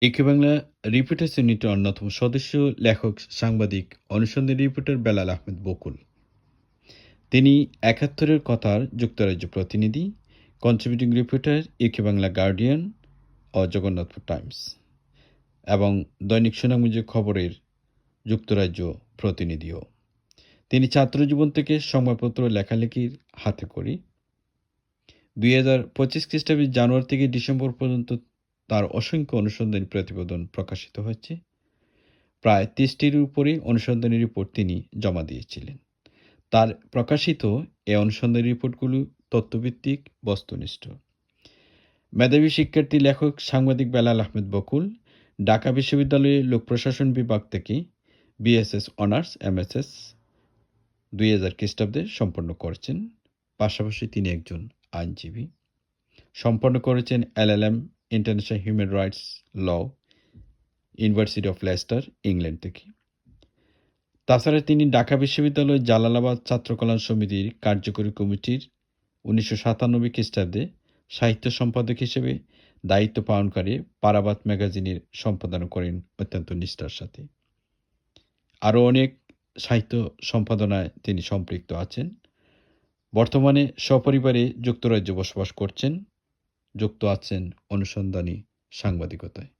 একে বাংলা রিপোর্টার্স ইউনিটের অন্যতম সদস্য, লেখক, সাংবাদিক, অনুসন্ধানী রিপোর্টার বেলাল আহমেদ বকুল। তিনি ৭১-এর কথার যুক্তরাজ্য প্রতিনিধি, কন্ট্রিবিউটিং রিপোর্টার, একে বাংলা গার্ডিয়ান ও জগন্নাথপুর টাইমস এবং দৈনিক সুনামগঞ্জ খবরের যুক্তরাজ্য প্রতিনিধিও। তিনি ছাত্রজীবন থেকে সংবাদপত্র লেখালেখির হাতেখড়ি। ২০২৫ খ্রিস্টাব্দের জানুয়ারি থেকে ডিসেম্বর পর্যন্ত তার অসংখ্য অনুসন্ধানী প্রতিবেদন প্রকাশিত হয়েছে। প্রায় ৩০টির উপরে অনুসন্ধানী রিপোর্ট তিনি জমা দিয়েছিলেন। তার প্রকাশিত এই অনুসন্ধানী রিপোর্টগুলো তথ্যভিত্তিক, বস্তুনিষ্ঠ। মেধাবী শিক্ষার্থী, লেখক, সাংবাদিক বেলাল আহমেদ বকুল ঢাকা বিশ্ববিদ্যালয়ের লোক প্রশাসন বিভাগ থেকে বিএসএস অনার্স এমএসএস ২০০০ খ্রিস্টাব্দে সম্পন্ন করেছেন। পাশাপাশি তিনি একজন আইনজীবী। সম্পন্ন করেছেন LLM international human rights law, university of Leicester, England থেকে। তাছাড়া তিনি ঢাকা বিশ্ববিদ্যালয় জালালাবাদ ছাত্র কল্যাণ সমিতির কার্যকরী কমিটির ১৯৯৭ খ্রিস্টাব্দে সাহিত্য সম্পাদক হিসেবে দায়িত্ব পালনকারী পারাবাত ম্যাগাজিনের সম্পাদনা করেন অত্যন্ত নিষ্ঠার সাথে। আরও অনেক সাহিত্য সম্পাদনায় তিনি সম্পৃক্ত আছেন। বর্তমানে সপরিবারে যুক্তরাজ্যে বসবাস করছেন, যুক্ত আছেন অনুসন্ধানী সাংবাদিকতায়।